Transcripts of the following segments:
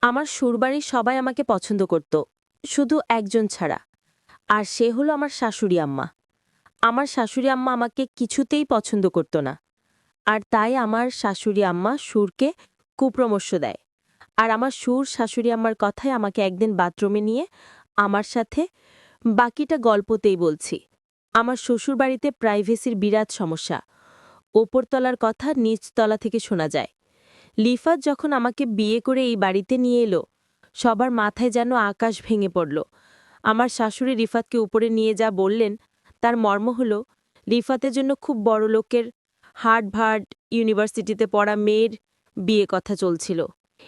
আমার শ্বশুরবাড়ির সবাই আমাকে পছন্দ করত, শুধু একজন ছাড়া। আর সে হলো আমার শাশুড়ি আম্মা। আমার শাশুড়ি আম্মা আমাকে কিছুতেই পছন্দ করত না। আর তাই আমার শাশুড়ি আম্মা সুরকে কুপরামর্শ দেয়। আর আমার সুর শাশুড়ি আম্মার কথায় আমাকে একদিন বাথরুমে নিয়ে আমার সাথে বাকিটা গল্পতেই বলছি। আমার শ্বশুরবাড়িতে প্রাইভেসির বিরাট সমস্যা। ওপরতলার কথা নিচতলা থেকে শোনা যায়। লিফাত যখন আমাকে বিয়ে করে এই বাড়িতে নিয়ে এলো, সবার মাথায় যেন আকাশ ভেঙে পড়ল। আমার শাশুড়ি রিফাতকে উপরে নিয়ে যা বললেন, তার মর্ম হল রিফাতের জন্য খুব বড় লোকের হার্ভার্ড ইউনিভার্সিটিতে পড়া মেয়ের বিয়ে কথা চলছিল।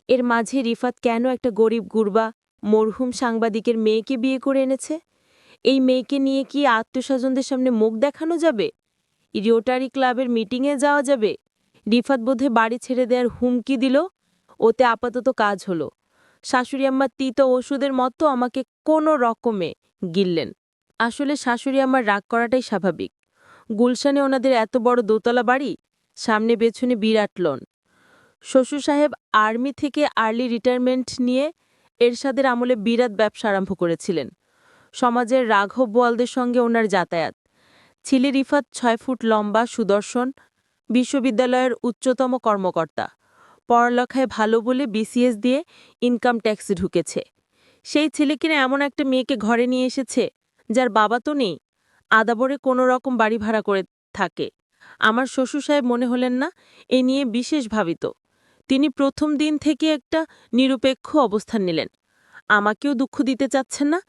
এর মাঝে রিফাত কেন একটা গরিব গুরবা মরহুম সাংবাদিকের মেয়েকে বিয়ে করে এনেছে? এই মেয়েকে নিয়ে কি আত্মীয়স্বজনদের সামনে মুখ দেখানো যাবে? রোটারি ক্লাবের মিটিংয়ে যাওয়া যাবে? রিফাত বোধে বাড়ি ছেড়ে দেওয়ার হুমকি দিল। ওতে আপাতত কাজ হলো। শাশুড়ি আম্মা তিতো ওষুধের মতো আমাকে কোনো রকমে গিললেন। আসলে শাশুড়ি আমার রাগ করাটাই স্বাভাবিক। গুলশানে ওনাদের এত বড় দোতলা বাড়ি, সামনে পেছনে বিরাট লন। শ্বশুর সাহেব আর্মি থেকে আর্লি রিটায়ারমেন্ট নিয়ে এরশাদের আমলে বিরাট ব্যবসা আরম্ভ করেছিলেন। সমাজের রাঘব বোয়ালদের সঙ্গে ওনার যাতায়াত। ছেলে রিফাত ৬ ফুট লম্বা, সুদর্শন, বিশ্ববিদ্যালয়ের উচ্চতম কর্মকর্তা। পড়ালেখায় ভালো বলে বিসিএস দিয়ে ইনকাম ট্যাক্সে ঢুকেছে। সেই ছেলে কিনা এমন একটা মেয়েকে ঘরে নিয়ে এসেছে যার বাবা তো নেই, আদাবরে কোনো রকম বাড়ি ভাড়া করে থাকে। আমার শ্বশুর সাহেব মনে হলেন না এ নিয়ে বিশেষ ভাবিত। তিনি প্রথম দিন থেকে একটা নিরপেক্ষ অবস্থান নিলেন। আমাকেও দুঃখ দিতে চাচ্ছেন না,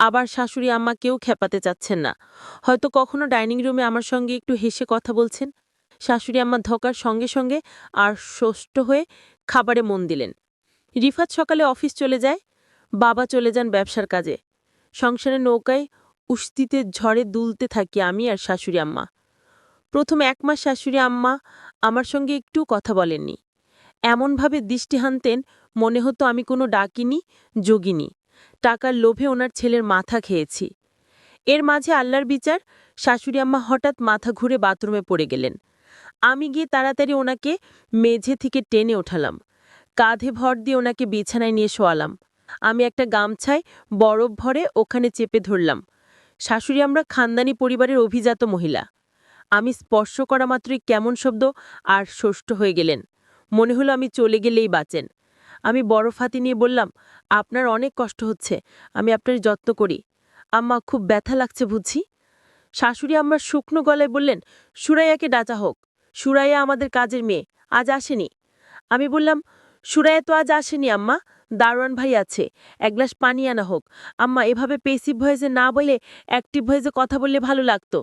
আবার শাশুড়ি আম্মাকেও খেপাতে চাচ্ছেন না। হয়তো কখনো ডাইনিং রুমে আমার সঙ্গে একটু হেসে কথা বলছেন। শাশুড়ি আম্মা ধকার সঙ্গে সঙ্গে আর সুষ্ট হয়ে খাবারে মন দিলেন। রিফাত সকালে অফিস চলে যায়, বাবা চলে যান ব্যবসার কাজে। সংসারের নৌকায় উস্তিতে ঝড়ে দুলতে থাকি আমি আর শাশুড়ি আম্মা। প্রথম ১ মাস শাশুড়ি আম্মা আমার সঙ্গে একটু কথা বলেননি। এমনভাবে দৃষ্টি হানতেন মনে হতো আমি কোনো ডাকিনি, যোগিনী। টাকার লোভে ওনার ছেলের মাথা খেয়েছি। এর মাঝে আল্লাহর বিচার, শাশুড়ি আম্মা হঠাৎ মাথা ঘুরে বাথরুমে পড়ে গেলেন। আমি গিয়ে তাড়াতাড়ি ওনাকে মেঝে থেকে টেনে ওঠালাম। কাঁধে ভর দিয়ে ওনাকে বিছানায় নিয়ে শোয়ালাম। আমি একটা গামছায় বরফ ভরে ওখানে চেপে ধরলাম। শাশুড়ি আমরা খানদানি পরিবারের অভিজাত মহিলা। আমি স্পর্শ করা মাত্রই কেমন শব্দ আর ষষ্ঠ হয়ে গেলেন। মনে হলো আমি চলে গেলেই বাঁচেন। আমি বরফ হাতি নিয়ে বললাম, আপনার অনেক কষ্ট হচ্ছে, আমি আপনার যত্ন করি। আম্মা, খুব ব্যথা লাগছে বুঝি? শাশুড়ি আম্মার শুকনো গলায় বললেন, সুরাইয়াকে ডাকা হোক। সুরাইয়া আমাদের কাজের মেয়ে, আজ আসেনি। আমি বললাম, সুরাইয়া তো আজ আসেনি আম্মা, দারোয়ান ভাই আছে, এক গ্লাস পানি আনা হোক। আম্মা, এভাবে পেসিভ ভয়েসে না বলে অ্যাক্টিভ ভয়েসে কথা বললে ভালো লাগতো।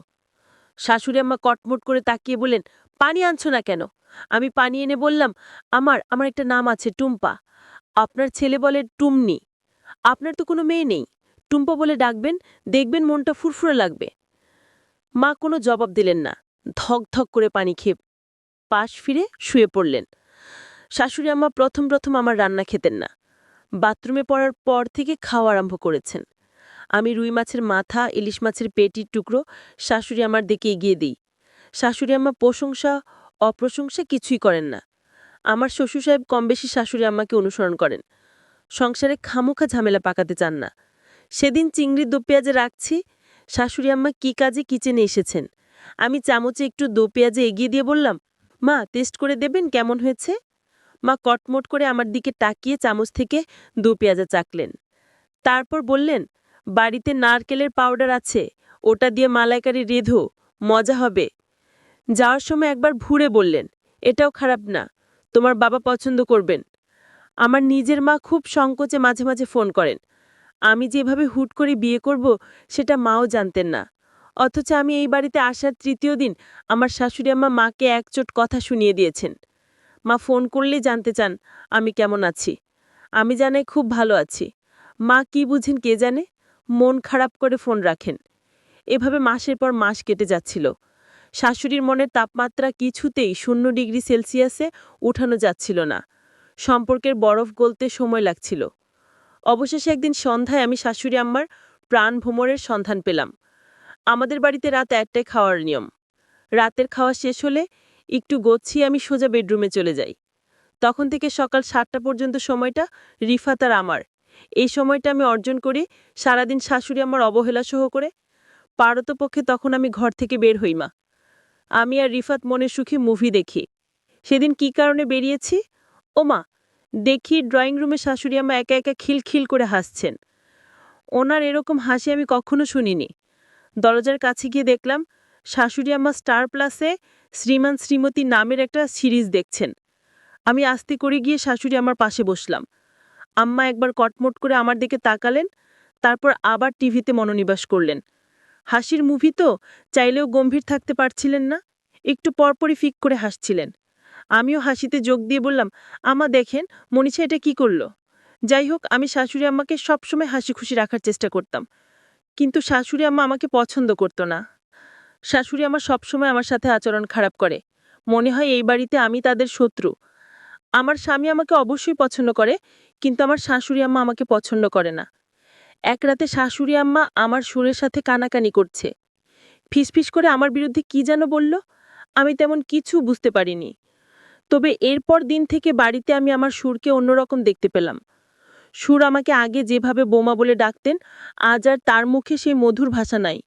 শাশুড়ি আম্মা কটমট করে তাকিয়ে বললেন, পানি আনছো না কেন? আমি পানি এনে বললাম, আমার আমার একটা নাম আছে, টুম্পা। আপনার ছেলে বলে টুমনি। আপনার তো কোনো মেয়ে নেই, টুম্পা বলে ডাকবেন, দেখবেন মনটা ফুরফুরে লাগবে। মা কোনো জবাব দিলেন না। ধক ধক করে পানি খেয়ে পাশ ফিরে শুয়ে পড়লেন। শাশুড়ি আম্মা প্রথম প্রথম আমার রান্না খেতেন না। বাথরুমে পড়ার পর থেকে খাওয়া আরম্ভ করেছেন। আমি রুই মাছের মাথা, ইলিশ মাছের পেটির টুকরো শাশুড়ি আমার দিকে এগিয়ে দিই। শাশুড়ি আম্মা প্রশংসা অপ্রশংসা কিছুই করেন না। আমার শ্বশুর সাহেব কম বেশি শাশুড়ি আম্মাকে অনুসরণ করেন। সংসারে খামোখা ঝামেলা পাকাতে চান না। সেদিন চিংড়ির দো পেঁয়াজে রাখছি, শাশুড়ি আম্মা কি কাজে কিচেনে এসেছেন। আমি চামচে একটু দো পেঁয়াজে এগিয়ে দিয়ে বললাম, মা, টেস্ট করে দেবেন কেমন হয়েছে? মা কটমট করে আমার দিকে তাকিয়ে চামচ থেকে দো পেঁয়াজা চাকলেন। তারপর বললেন, বাড়িতে নারকেলের পাউডার আছে, ওটা দিয়ে মালাইকারি রেঁধো, মজা হবে। যাওয়ার সময় একবার ঘুরে বললেন, এটাও খারাপ না, তোমার বাবা পছন্দ করবেন। আমার নিজের মা খুব সংকোচে মাঝে মাঝে ফোন করেন। আমি যেভাবে হুট করে বিয়ে করব সেটা মাও জানতেন না। অথচ আমি এই বাড়িতে আসার ৩য় দিন আমার শাশুড়ি আম্মা মাকে একচোট কথা শুনিয়ে দিয়েছেন। মা ফোন করলেই জানতে চান আমি কেমন আছি। আমি জানাই খুব ভালো আছি। মা কি বুঝেন কে জানে, মন খারাপ করে ফোন রাখেন। এভাবে মাসের পর মাস কেটে যাচ্ছিল। শাশুড়ির মনের তাপমাত্রা কিছুতেই 0 ডিগ্রি সেলসিয়াসে উঠানো যাচ্ছিল না। সম্পর্কের বরফ গলতে সময় লাগছিল। অবশেষে একদিন সন্ধ্যায় আমি শাশুড়ি আম্মার প্রাণ ভ্রমরের সন্ধান পেলাম। আমাদের বাড়িতে রাত ১টায় খাওয়ার নিয়ম। রাতের খাওয়া শেষ হলে একটু গচ্ছিয়ে আমি সোজা বেডরুমে চলে যাই। তখন থেকে সকাল 7টা পর্যন্ত সময়টা রিফাত আর আমার। এই সময়টা আমি অর্জন করি সারাদিন শাশুড়ি আমার অবহেলা সহ করে। পারতপক্ষে তখন আমি ঘর থেকে বের হই মা। আমি আর রিফাত মনে সুখে মুভি দেখি। সেদিন কি কারণে বেরিয়েছি? ও মা, দেখি ড্রয়িং রুমে শাশুড়ি আম্মা একা একা খিলখিল করে হাসছেন। ওনার এরকম হাসি আমি কখনো শুনিনি। দরজার কাছে গিয়ে দেখলাম শাশুড়ি আম্মা স্টার প্লাসে শ্রীমান শ্রীমতী নামের একটা সিরিজ দেখছেন। আমি আস্তে করে গিয়ে শাশুড়ি আমার পাশে বসলাম। আম্মা একবার কটমট করে আমার দিকে তাকালেন, তারপর আবার টিভিতে মনোনিবেশ করলেন। হাসির মুভি তো, চাইলেও গম্ভীর থাকতে পারছিলেন না। একটু পরপরই ফিক করে হাসছিলেন। আমিও হাসিতে যোগ দিয়ে বললাম, আম্মা দেখেন মনীষা এটা কি করলো। যাই হোক, আমি শাশুড়ি আম্মাকে সবসময় হাসি খুশি রাখার চেষ্টা করতাম, কিন্তু শাশুড়ি আম্মা আমাকে পছন্দ করতো না। শাশুড়ি আমার সবসময় আমার সাথে আচরণ খারাপ করে। মনে হয় এই বাড়িতে আমি তাদের শত্রু। আমার স্বামী আমাকে অবশ্যই পছন্দ করে, কিন্তু আমার শাশুড়ি আম্মা আমাকে পছন্দ করে না। এক রাতে শাশুড়ি আম্মা আমার সুরের সাথে কানাকানি করছে। ফিসফিস করে আমার বিরুদ্ধে কি যেন বলল, আমি তেমন কিছু বুঝতে পারিনি। তবে এরপর দিন থেকে বাড়িতে আমি আমার সুরকে অন্যরকম দেখতে পেলাম। সুর আমাকে আগে যেভাবে বোমা বলে ডাকতেন, আজ আর তার মুখে সেই মধুর ভাষা নাই।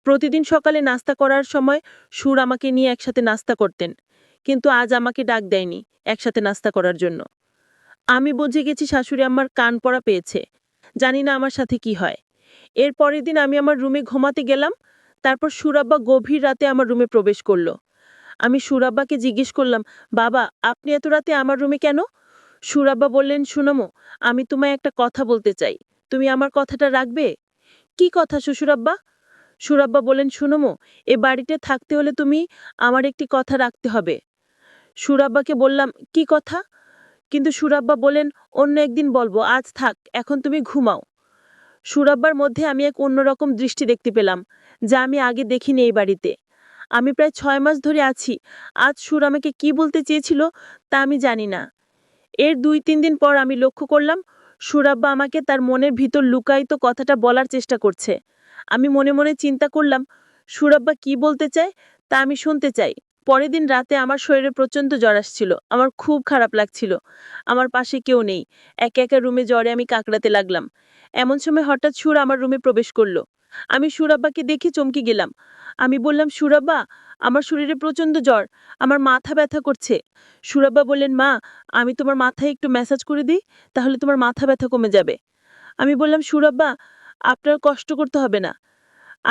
প্রতিদিন সকালে নাস্তা করার সময় সুর আমাকে নিয়ে একসাথে নাস্তা করতেন, কিন্তু আজ আমাকে ডাক দেয়নি একসাথে নাস্তা করার জন্য। আমি বুঝে গেছি শাশুড়ি আম্মার কান পড়া পেয়েছে। জানি না আমার সাথে কি হয়। এর পরের দিন আমি আমার রুমে ঘুমাতে গেলাম। তারপর সুরাব্বা গভীর রাতে আমার রুমে প্রবেশ করলো। আমি সুরাব্বাকে জিজ্ঞেস করলাম, বাবা আপনি এত রাতে আমার রুমে কেন? সুরাব্বা বললেন, সুনমো, আমি তোমায় একটা কথা বলতে চাই, তুমি আমার কথাটা রাখবে? কি কথা শ্বশুরাব্বা? সুরাব্বা বলেন, সুনমো, এ বাড়িতে থাকতে হলে তুমি আমার একটি কথা রাখতে হবে। সুরাব্বাকে বললাম, কি কথা? কিন্তু সুরাব্বা বলেন, অন্য একদিন বলবো, আজ থাক, এখন তুমি ঘুমাও। সুরাব্বার মধ্যে আমি এক অন্যরকম দৃষ্টি দেখতে পেলাম, যা আমি আগে দেখিনি এই বাড়িতে। আমি প্রায় 6 মাস ধরে আছি। আজ সুর আমাকে কি বলতে চেয়েছিল তা আমি জানি না। এর 2-3 দিন পর আমি লক্ষ্য করলাম সুরাব্বা আমাকে তার মনের ভিতর লুকায়িত কথাটা বলার চেষ্টা করছে। আমি মনে মনে চিন্তা করলাম, সুরাব্বা কি বলতে চায় তা আমি শুনতে চাই। পরের দিন রাতে আমার শরীরে প্রচণ্ড জ্বর আসছিল। আমার খুব খারাপ লাগছিল। আমার পাশে কেউ নেই। একা একা রুমে জ্বরে আমি কাকড়াতে লাগলাম। এমন সময় হঠাৎ সুর আমার রুমে প্রবেশ করলো। আমি সুরাব্বাকে দেখে চমকে গেলাম। আমি বললাম, সুরাব্বা, আমার শরীরে প্রচণ্ড জ্বর, আমার মাথা ব্যথা করছে। সুরাব্বা বললেন, মা, আমি তোমার মাথায় একটু ম্যাসাজ করে দিই, তাহলে তোমার মাথা ব্যথা কমে যাবে। আমি বললাম, সুরাব্বা, আপনার কষ্ট করতে হবে না।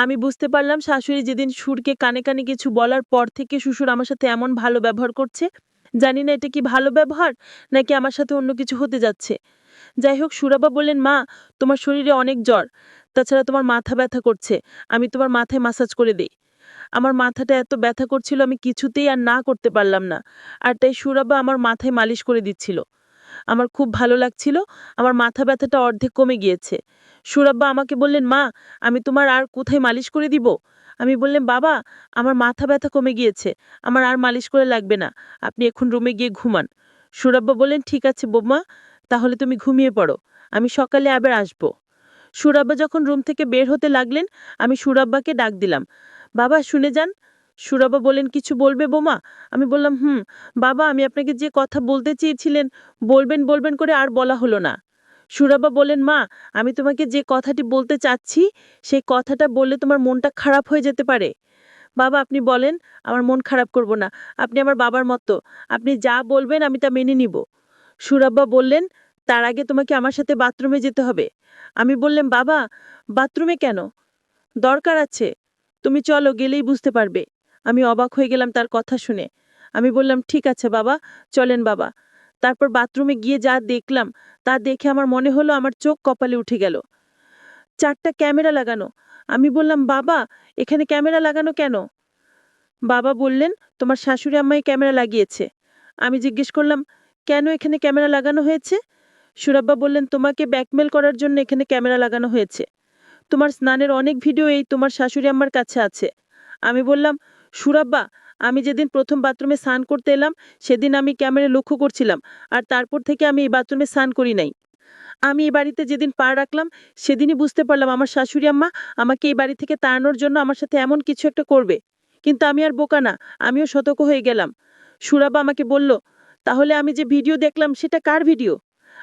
আমি বুঝতে পারলাম শাশুড়ি যেদিন সুরকে কানে কানে কিছু বলার পর থেকে শ্বশুর আমার সাথে এমন ভালো ব্যবহার করছে। জানি না এটা কি ভালো ব্যবহার নাকি আমার সাথে অন্য কিছু হতে যাচ্ছে। যাই হোক, সুরাব্বা বললেন, মা, তোমার শরীরে অনেক জ্বর, তাছাড়া তোমার মাথা ব্যথা করছে, আমি তোমার মাথায় মাসাজ করে দিই। আমার মাথাটা এত ব্যথা করছিল আমি কিছুতেই আর না করতে পারলাম না। আর তাই সুরাব্বা আমার মাথায় মালিশ করে দিচ্ছিল। আমার খুব ভালো লাগছিল। আমার মাথা ব্যথাটা অর্ধেক কমে গিয়েছে। সুরাব্বা আমাকে বললেন, মা, আমি তোমার আর কোথায় মালিশ করে দিব? আমি বললাম, বাবা, আমার মাথা ব্যথা কমে গিয়েছে, আমার আর মালিশ করে লাগবে না, আপনি এখন রুমে গিয়ে ঘুমান। সুরাব্বা বললেন, ঠিক আছে বৌমা, তাহলে তুমি ঘুমিয়ে পড়ো, আমি সকালে আবার আসবো। সুরাব্বা যখন রুম থেকে বের হতে লাগলেন, আমি সুরাব্বাকে ডাক দিলাম, বাবা শুনে যান। সুরাব্বা বললেন, কিছু বলবে বৌমা? আমি বললাম, বাবা, আমি আপনাকে যে কথা বলতে চেয়েছিলেন বলবেন বলবেন করে আর বলা হলো না। সুরাব্বা বললেন, মা, আমি তোমাকে যে কথাটি বলতে চাচ্ছি সেই কথাটা বললে তোমার মনটা খারাপ হয়ে যেতে পারে। বাবা আপনি বলেন, আমার মন খারাপ করব না, আপনি আমার বাবার মতো, আপনি যা বলবেন আমি তা মেনে নিব। সুরাব্বা বললেন, তার আগে তোমাকে আমার সাথে বাথরুমে যেতে হবে। আমি বললাম, বাবা, বাথরুমে কেন? দরকার আছে, তুমি চলো, গেলেই বুঝতে পারবে। আমি অবাক হয়ে গেলাম তার কথা শুনে। আমি বললাম, ঠিক আছে বাবা, চলেন বাবা। তারপর বাথরুমে গিয়ে যা দেখলাম তা দেখে আমার মনে হলো আমার চোখ কপালে উঠে গেল। 4টা ক্যামেরা লাগানো। আমি বললাম, বাবা, এখানে ক্যামেরা লাগানো কেন? বাবা বললেন, তোমার শাশুড়ি আম্মাই ক্যামেরা লাগিয়েছে। আমি জিজ্ঞেস করলাম, কেন এখানে ক্যামেরা লাগানো হয়েছে? সুরাব্বা বললেন, তোমাকে ব্ল্যাকমেল করার জন্য এখানে ক্যামেরা লাগানো হয়েছে। তোমার স্নানের অনেক ভিডিও এই তোমার শাশুড়ি আম্মার কাছে আছে। আমি বললাম, সুরাব্বা, আমি যেদিন প্রথম বাথরুমে স্নান করতে এলাম সেদিন আমি ক্যামেরা লক্ষ্য করছিলাম, আর তারপর থেকে আমি এই বাথরুমে স্নান করি নাই। আমি এই বাড়িতে যেদিন পা রাখলাম সেদিনই বুঝতে পারলাম আমার শাশুড়ি আম্মা আমাকে এই বাড়ি থেকে তাড়ানোর জন্য আমার সাথে এমন কিছু একটা করবে। কিন্তু আমি আর বোকা না, আমিও সতর্ক হয়ে গেলাম। সুরাব্বা আমাকে বলল, তাহলে আমি যে ভিডিও দেখলাম সেটা কার ভিডিও?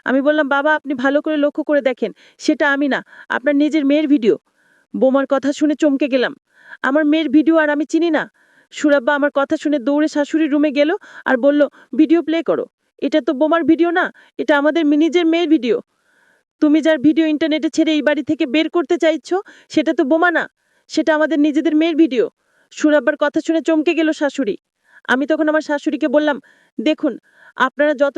আমি বললাম, বাবা আপনি ভালো করে লক্ষ্য করে দেখেন, সেটা আমি না, আপনার নিজের মেয়ের ভিডিও। বোমার কথা শুনে চমকে গেলাম। আমার মেয়ের ভিডিও আর আমি চিনি না? সুরাব্বা আমার কথা শুনে দৌড়ে শাশুড়ির রুমে গেল আর বলল, ভিডিও প্লে করো। এটা তো বোমার ভিডিও না, এটা আমাদের নিজের মেয়ের ভিডিও। তুমি যার ভিডিও ইন্টারনেটে ছেড়ে এই বাড়ি থেকে বের করতে চাইছো, সেটা তো বোমা না, সেটা আমাদের নিজেদের মেয়ের ভিডিও। সুরাব্বার কথা শুনে চমকে গেল শাশুড়ি। আমি তখন আমার শাশুড়িকে বললাম, দেখুন আপনারা যত